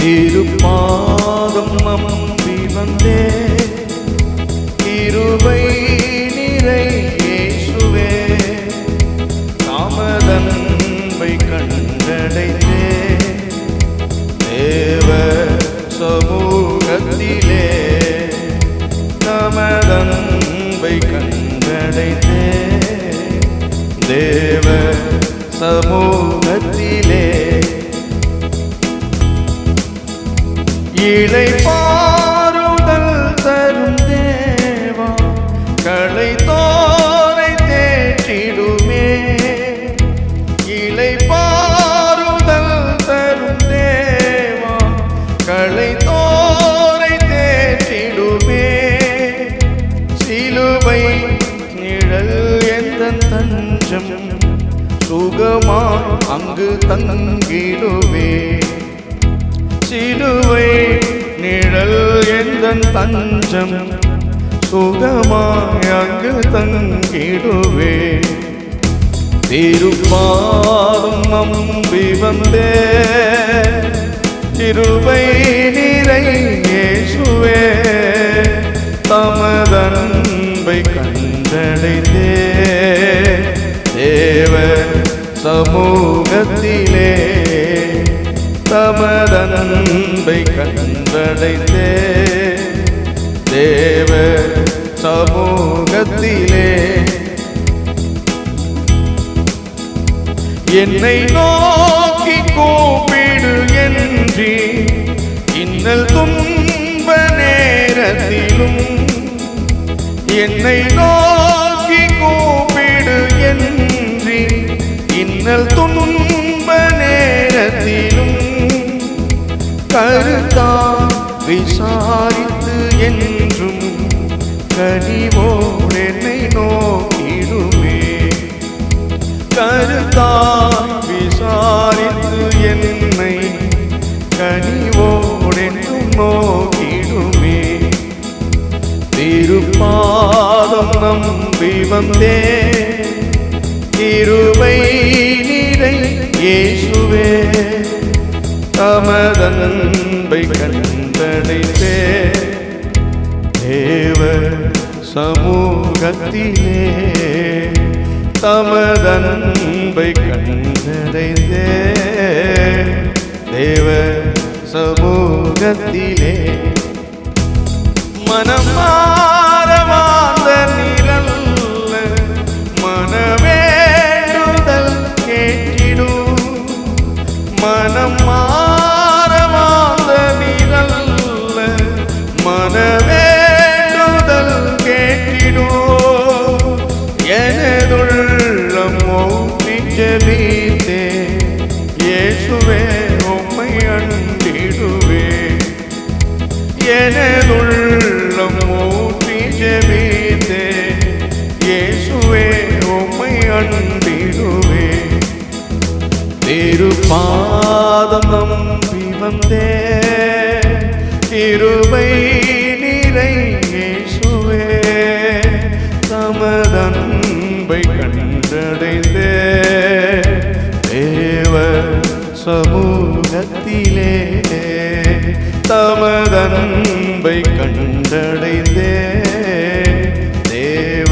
திருப்பாதம் நம்பி வந்தே கிருபை நிறை இயேசுவே தாமதன்பை கண்டடைந்தே தேவ சமூகத்திலே தாமதன்பை கண்டடைந்தே தேவ சமூகத்திலே இளைப்பாறுதல் தரும் தேவா களைத்தோரை தேற்றிடுமே இளைப்பாறுதல் தரும் தேவா களைத்தோரை தேற்றிடுமே சிலுவை நிழல் எந்தன் தஞ்சம் சுகமா அங்கு தங்கிடுவே சிலுவை நிழல் எந்தன் தஞ்சம் சுகமாய் அங்கு தங்கிடுவே திருப்பாதம் நம்பி வந்தே கிருபை நிறை இயேசுவே தமதன்பை கண்டடைந்தே தேவ சமூகத்திலே தமதன்பை கண்டடைந்தே தேவ சமூகத்திலே என்னை நோக்கி கூப்பிடு என்று இன்னல் துன்ப நேரத்திலும் என்னை நோக்கி கூப்பிடு என்று இன்னல் துன்ப நேரத்திலும் கருத்தா விசாரித்து என்றும் கனிவோடு என்னை நோக்கிடுமே கருத்தா விசாரித்து என்னை கனிவோடு என்றும் நோக்கிடுமே திருப்பாதம் நம்பி வந்தே கிருபை நிறை இயேசுவே தமதன்பை கண்டடைந்தே தேவ சமூகத்திலே தமதன்பை கண்டடைந்தே தேவ சமூகத்திலே மனம் மாறவாந்த நிழல்ல மனவேண்டுதல் கேட்டிடும் மனம் மாறவாந்த நிழல்ல மனவேண்டுதல் கேட்டிடும் எனதுள்ளம் ஓட்டி ஜெபித்தே இயேசுவே உம்மை அண்டிடுவே எனதுள்ளம் ஓட்டி ஜெபித்தே இயேசுவே உம்மை அண்டிடுவே திருப்பாதம் நம்பி வந்தே கிருபை நிறை இயேசுவே தமதன்பை கண்டடைந்தே தேவ சமூகத்திலே தமதன்பை கண்டடைந்தே தேவ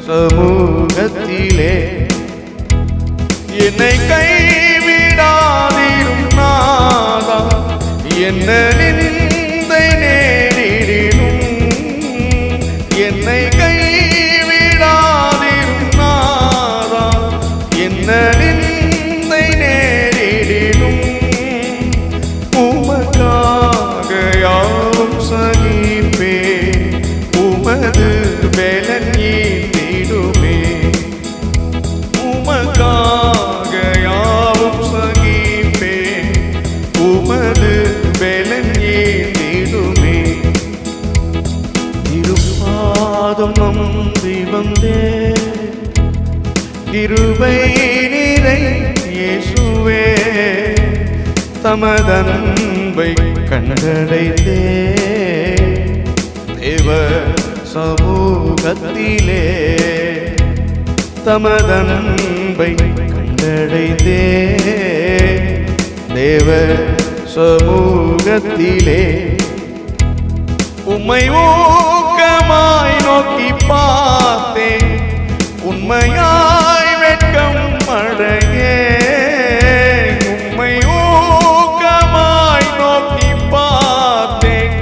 சமூகத்திலே என்னை கைவிடாதிரும் நாதா என்ன நிந்தை நேரிடினும் என்னை கைவிடாதிரும் நாதா என்ன நிந்தை நேரிடினும் உமக்காக யாவும் சகிப்பே உமது பலன் ஈட்டிடுமே உமக்காக யாவும் சகிப்பே உமது பலன் ஈட்டிடுமே திருப்பாதம் நம்பி வந்தே கிருபை நிறை இயேசுவே தமதன்பை கண்டடைந்தே தேவ சமூகத்திலே தமதன்பை கண்டடைந்தே தேவ சமூகத்திலே உம்மை ஊக்கமாய் நோக்கி பார்த்தேன், உண்மையாய் வெட்கம் அடையேன். உம்மை ஊக்கமாய் நோக்கி பார்த்தேன்,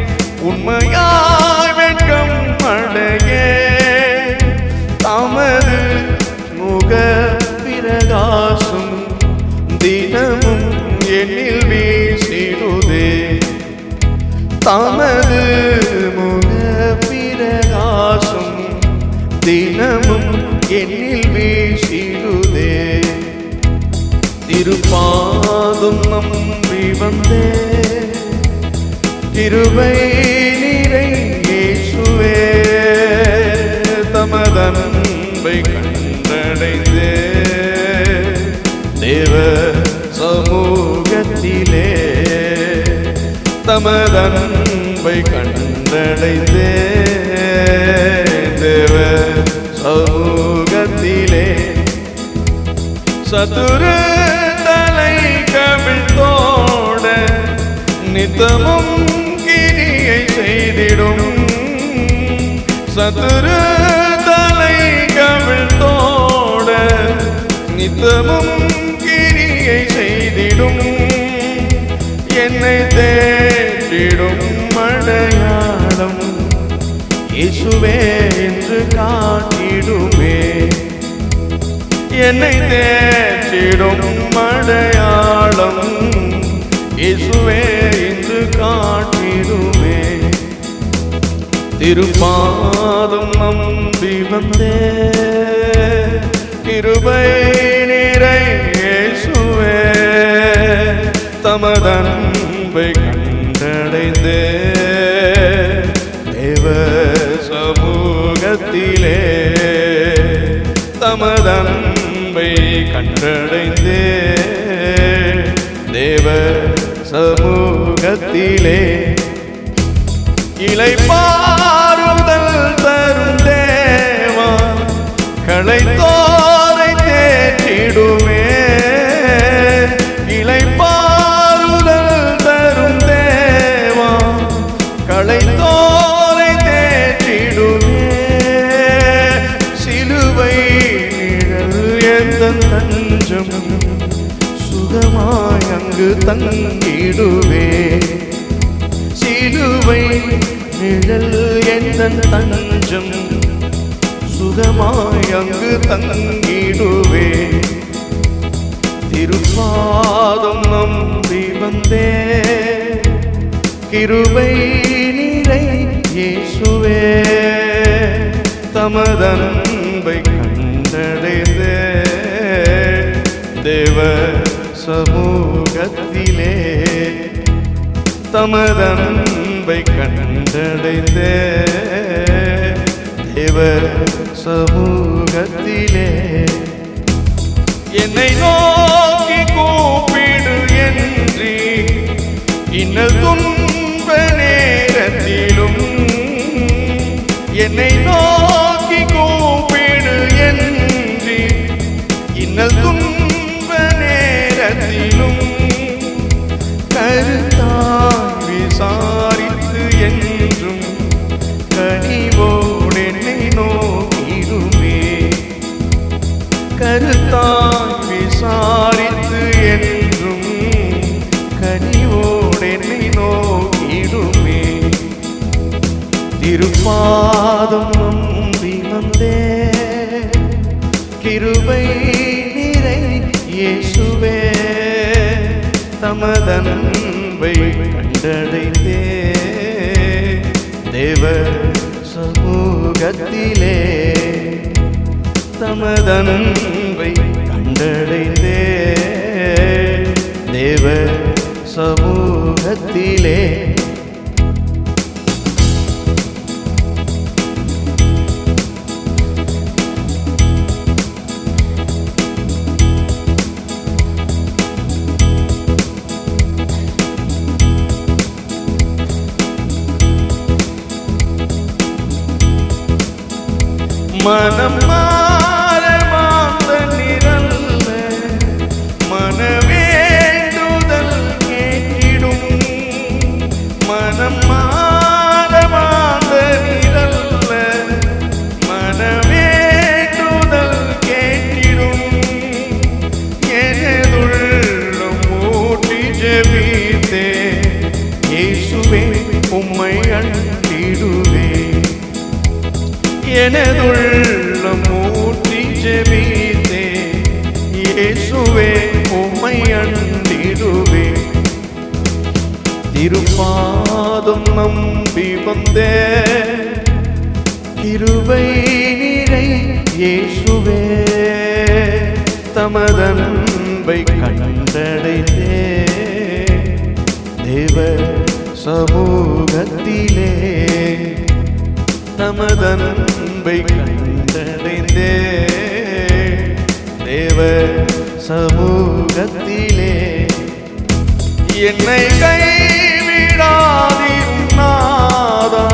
உண்மையாய் வெட்கம் அடையேன். தமது முக பிரகாசம் தினமும் என்னில் வீசிடுதே. தமது முக பிரகாசம் தினமும் என்னில் வீசிடுதே. திருப்பாதம் நம்பி வந்தே, கிருபை நிறை இயேசுவே. தமதன்பை கண்டடைந்தே, தேவ சமூகத்திலே தமதன்பை கண்டடைந்தே, தேவ சமூகத்திலே. சத்துரு தலை கவிழ்த்தோட நித்தமும் கிரியை செய்திடும். சத்துரு தலை கவிழ்த்தோட நித்தமும் கிரியை செய்திடும். என்னை தேடிடும் அடையாளம் இயேசுவே என்று காட்டிடுமே. என்னை தேடிடும் அடையாளம் இயேசுவே என்று காட்டிடுமே. திருப்பாதம் நம்பி வந்தே, கிருபை நிறை இயேசுவே. தமதன்பை கண்டடைந்தே, தேவ சமூகத்திலே. தமதன்பை கண்டடைந்தே, தேவ சமூகத்திலே. இளைப்பாறுதல் தரும் தேவா, களைத்தோரை தேற்றிடுமே. இளைப்பாறுதல் தரும் தேவா, களைத்தோரை தேற்றிடுமே. சிலுவை நிழல் எந்த தஞ்சம், சுகமாய் அங்கு தங்கிடுவே. சிலுவை நிழல் எந்த தஞ்சம், சுகமாய் அங்கு தங்கிடுவே. திருப்பாதம் நம்பி வந்தே, கிருபை நிறை இயேசுவே. தமதன்பை கண்டடைந்தே, தேவ சமூகத்திலே. தமதன்பை கண்டடைந்தே, தேவ சமூகத்திலே. என்னை நோக்கி கூப்பிடு என்று இன்னல் துன்ப நேரத்திலும். என்னை நோக்கி கூப்பிடு என்று இன்னல் துன்ப நேரத்திலும். கருத்தாய் விசாரித்து என்றும் கனிவோடு என்னை நோக்கிடுமே. கருத்தாய் விசாரித்து என்றும் கனிவோடு என்னை நோக்கிடுமே. திருப்பாதம் நம்பி வந்தே, கிருபை நிறை இயேசுவே. தமதன்பை கண்டடைந்தே, தேவ சமூகத்திலே. தமதன்பை கண்டடைந்தே, தேவ சமூகத்திலே. மனம் மாற மாந்த நிரல்ல, மனவேண்டுதல் கேட்டிடும். மனம் மாற மாந்தனிரல்ல மனவேண்டுதல் கேட்டிடும் எனதுள்ளம் ஊற்றி ஜெபித்தே இயேசுவே உம்மை அண்டிடுவே எனதுள்ளம் ஊற்றி ஜெபித்தே இயேசுவே உம்மை அண்டிடுவே திருப்பாதம் நம்பி வந்தே கிருபை நிறை இயேசுவே தமதன்பை கண்டடைந்தே தேவ சமூகத்திலே தமதன்பை கண்டடைந்தே தேவ சமூகத்திலே என்னை கைவிடாதீரும் நாதா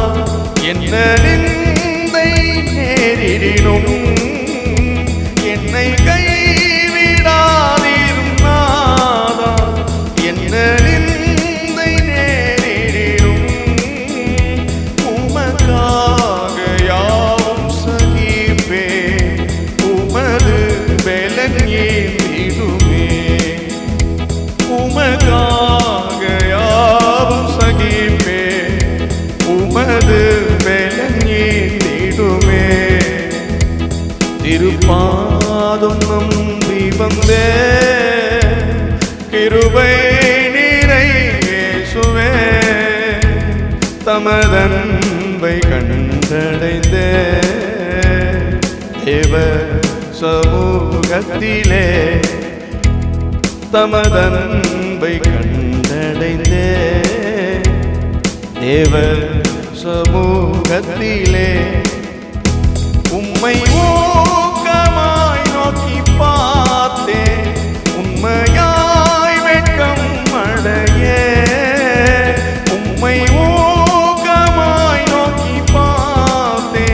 என்ன நிந்தை நேரிடினும் என்னை கைவிடாதீரும் நாதா என்ன நிந்தை நேரிடினும் உமக்காக யாவும் சகிப்பே உமது பலன் ஏந்திடுமே உமக்காக யாவும் சகிப்பே உமது பலன் ஏந்திடுமே திருப்பாதம் நம்பி வந்தே கிருபை நிறை இயேசுவே தமதன்பை கண்டடைந்தே தேவ சமூகத்திலே தமதன்பை கண்டடைந்தே தேவ சமூகத்திலே உம்மை ஊக்கமாய் நோக்கி பார்த்தே உண்மையாய் வெட்கம் அடையே உம்மை ஊக்கமாய் நோக்கி பார்த்தே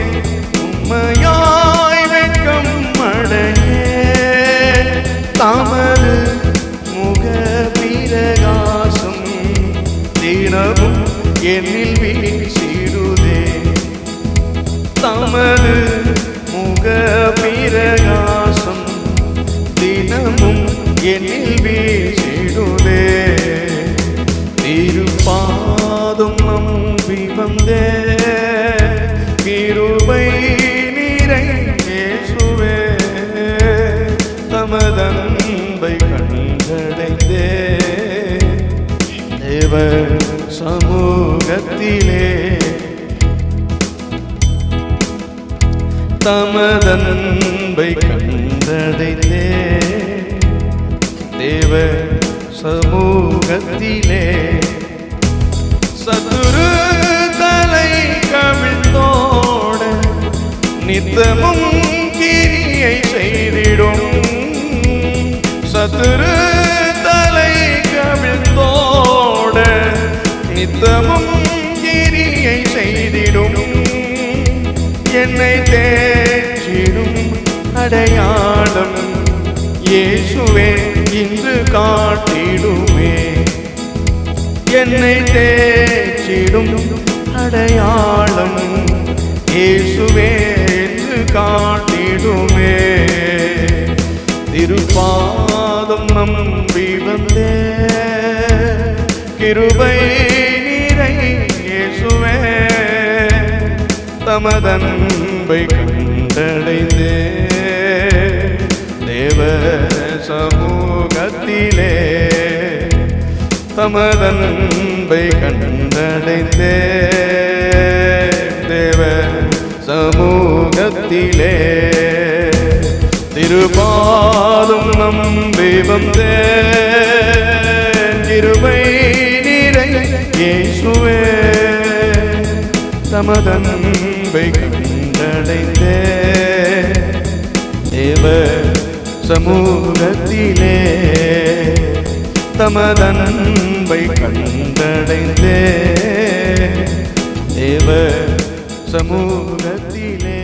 உண்மையாய் வெட்கம் அடையே தமது முக பிரகாசம் தினமும் என்னில் வீசிடுதே தமது முக பிரகாசம் தினமும் என்னில் வீசிடுதே திருப்பாதம் நம்பி வந்தே கிருபை நிறை இயேசுவே தமதன்பை கண்டடைந்தே தேவ சமூகத்திலே தமதன்பை கண்டடைந்தே தேவ சமூகத்திலே சதுரு தலை கவிழ்ந்தோட நித்தமும் கிரியை செய்திடும் சதுரு தலை கவிழ்ந்தோட நித்தமும் கிரியை செய்திடும் என்னை தேற்றிடும் அடையாளம் இயேசுவே இன்று காட்டிடுமே என்னை தேற்றிடும் அடையாளம் இயேசுவே என்று காட்டிடுமே திருப்பாதம் நம்பி வந்தே கிருபை நிறை இயேசுவே தமதன்பை கண்டடைந்தே தேவ சமூகத்திலே தமதன்பை கண்டடைந்தே தேவ சமூகத்திலே திருப்பாதம் நம்பி வந்தே கிருபை நிறை இயேசுவே தமதன்பை கண்டடைந்தே தேவ சமூகத்திலே தமதன்பை கண்டடைந்தே தேவ சமூகத்திலே